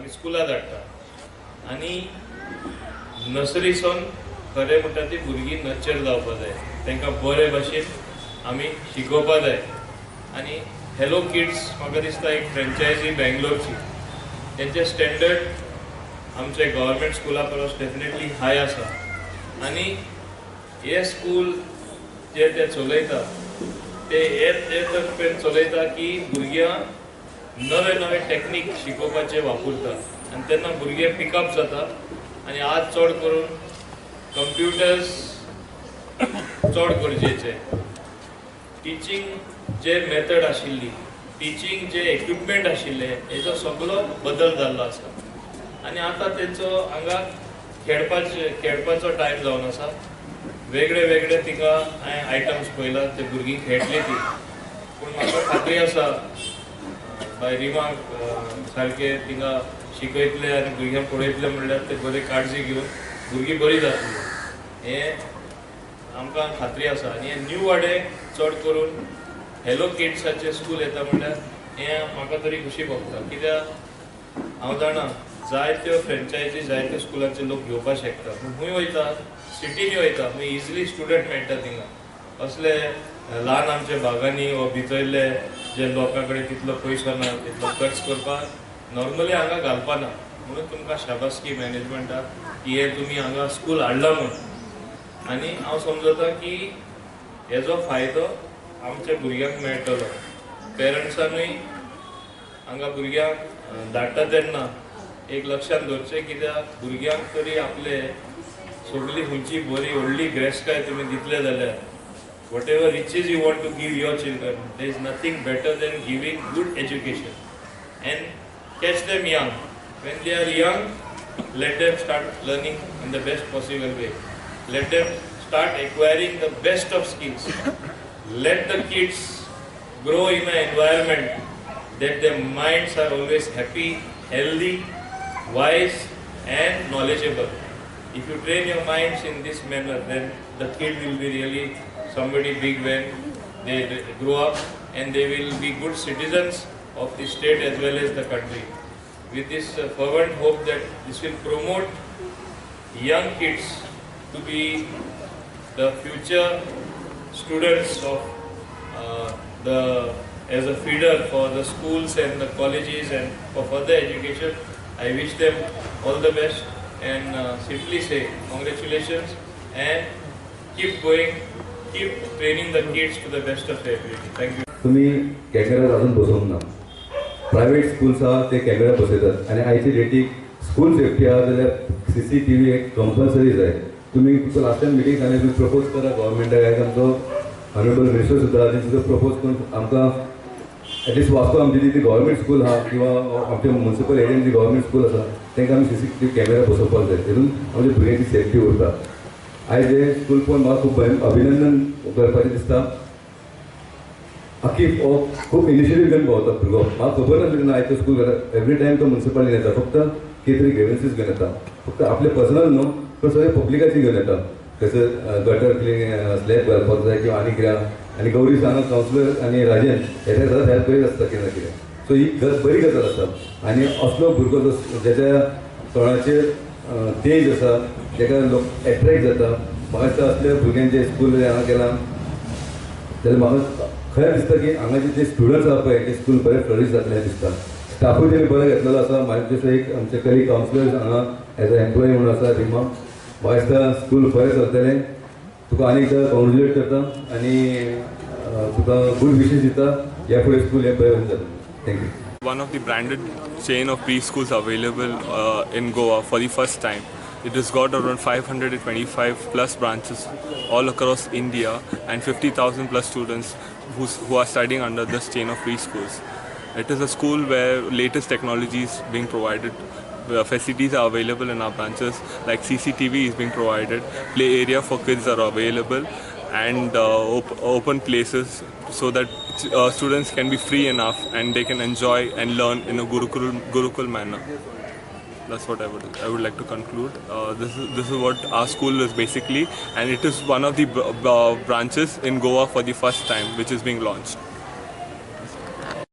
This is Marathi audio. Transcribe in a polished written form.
आमी स्कुला धाडटा आनी नर्सरीसून खरें म्हणटा ती भुरगीं नर्चर जावपाक जाय, तांकां बरे भाशेन आमी शिकोवपाक जाय. आनी हॅलो किड्स म्हाका दिसता एक फ्रँचायजी बेंगलोरची, तेंचे स्टँडर्ड आमचे गव्हर्मेंट स्कुला परस डेफिनेटली हाय आसा. आनी हे स्कूल जे ते चलयता ते हे तर्फेन चलयता की भुरग्यांक नवे नवे टॅक्नीक शिकोवपाचे वापरता आनी तेन्ना भुरगे पिकअप जाता. आनी आज चड करून कंप्युटर्स चड गरजेचे. टिचींग जे मेथड आशिल्ली, टिचींग जे इक्विपमेंट आशिल्ले, हेजो सगळो बदल जाल्लो आसा. आनी आतां तेंचो हांगा खेळपाचो टायम जावन आसा. वेगळे वेगळे तिका हांवें आयटम्स पळयला, ते भुरगीं खेळटली ती. पूण म्हाका खात्री आसा बाय रिमाक सारके तिका शिकयतले आनी भुरग्यांक पळयतले म्हणल्यार ते बरे काळजी घेवन भुरगीं बरी जातली, हें आमकां खात्री आसा. आनी हे न्यू वाडे चड करून हॅलो किड्साचे स्कूल येता म्हणल्यार हें म्हाका तरी खुशी भोगता. कित्याक हांव जाणा जायत्यो फ्रँचायजी जायत्यो स्कुलांचे लोक घेवपाक शकता, पूण खंय वयता, सिटीनी वयता, खंय इजिली स्टुडंट मेळटा थिंगा. असले ल्हान आमच्या भागांनी वा भितरले जे लोकां कडेन तितलो पयसो ना, तितलो खर्च करपाक नॉर्मली हांगा घालपाना. म्हणून तुमकां शाबासकी मॅनेजमेंटाक की हे तुमी हांगा स्कूल हाडला म्हूण. आनी हांव समजता की हेजो फायदो आमच्या भुरग्यांक मेळटलो. पेरंट्सांनूय हांगा भुरग्यांक धाडटा तेन्ना एक लक्षांत दवरचें, कित्याक भुरग्यांक तरी आपले सगळी खंयची बरी व्हडली ग्रेस्काय तुमी दितले जाल्यार whatever riches you want to give your children, there is nothing better than giving good education and catch them young. When they are young, let them start learning in the best possible way. Let them start acquiring the best of skills. Let the kids grow in an environment that their minds are always happy, healthy, wise and knowledgeable. If you train your minds in this manner, then the kid will be really somebody big when they grow up, and they will be good citizens of the state as well as the country. With this fervent hope that this will promote young kids to be the future students of as a feeder for the schools and the colleges and for further education. I wish them all the best and simply say congratulations and keep going. Keep training the kids to the best of their ability. Thank you. तुम्ही कॅमेरा अजून बसवूंक ना. प्रायवेट स्कूल्स आहा ते कॅमेरा बसयतात आनी आयची डेटीक स्कूल सेफ्टी आहा जाल्यार CCTV एक कंपल्सरी जाय. तुमी लास्ट टायम मिटींग जालें, तुमी प्रपोज करा गव्हर्मेंटाक. आयज आमचो ऑनरेबल मिनिस्टर सुद्दां आहा, सुद्दां प्रपोज करून आमकां एटलिस्ट वास्को आमची जी गव्हर्मेंट स्कूल आहा किंवा आमच्या म्युनिसिपल एरियेन जी गव्हर्मेंट स्कूल आसा तांकां आमी CCTV कॅमेरा बसोवपाक जाय. तातूंत आमच्या भुरग्यांची सेफ्टी उरता. आयज हे स्कूल पळोवन म्हाका खूब अभिनंदन करपाचें दिसता. आख्खी खूब इनिशिएटीव घेवन भोंवता भुरगो. म्हाका खबर नासलें तेन्ना आयज तो स्कूल एवरी टायम तो म्युनिसिपालिटीन येता, फक्त कितें तरी ग्रेवन्सीस घेवन येता. फक्त आपले पर्सनल न्हू पण सगळे पब्लिकाची घेवन येता. कसं गटर क्लीन स्लॅब घालपाक जाय किंवा आनी कितें. आनी गौरी हांगा कावन्सिलर आनी राजन हे सदांच हेल्प करीत आसता कितें ना कितें. सो ही बरी गजाल आसा. आनी असलो भुरगो जो जेच्या तोंडाचेर तेज आसा, ताका लोक एट्रॅक्ट जाता. म्हाका दिसता असल्या भुरग्यांचे स्कूल हांगा केलां जाल्यार म्हाका खरें दिसता की हांगाचे जे स्टुडंट्स आसा पळय ते स्कूल बरें फ्लरीश जातलें दिसता. स्टाफूय तेणी बरो घेतलेलो आसा. म्हाका दिसता एक आमचे कलीग कावन्सिलर्स हांगा एज अ एम्प्लॉई म्हणून आसा रिमा. म्हाका दिसता स्कूल बरें चलतलें. तुका आनी एकदां कॉंग्रेच्युलेट करता आनी तुका गूड विशीस दिता. ह्या फुडें स्कूल हें बरें जातलें. Thank you. One of the branded chain of preschools available in Goa for the first time. It has got around 525 plus branches all across India and 50,000 plus students who are studying under this chain of preschools. It is a school where latest technology is being provided. Facilities are available in our branches, like CCTV is being provided, play area for kids are available, and open places so that students can be free enough and they can enjoy and learn in a Gurukul manner. That's what I would like to conclude. This is what our school is basically, and it is one of the branches in Goa for the first time which is being launched.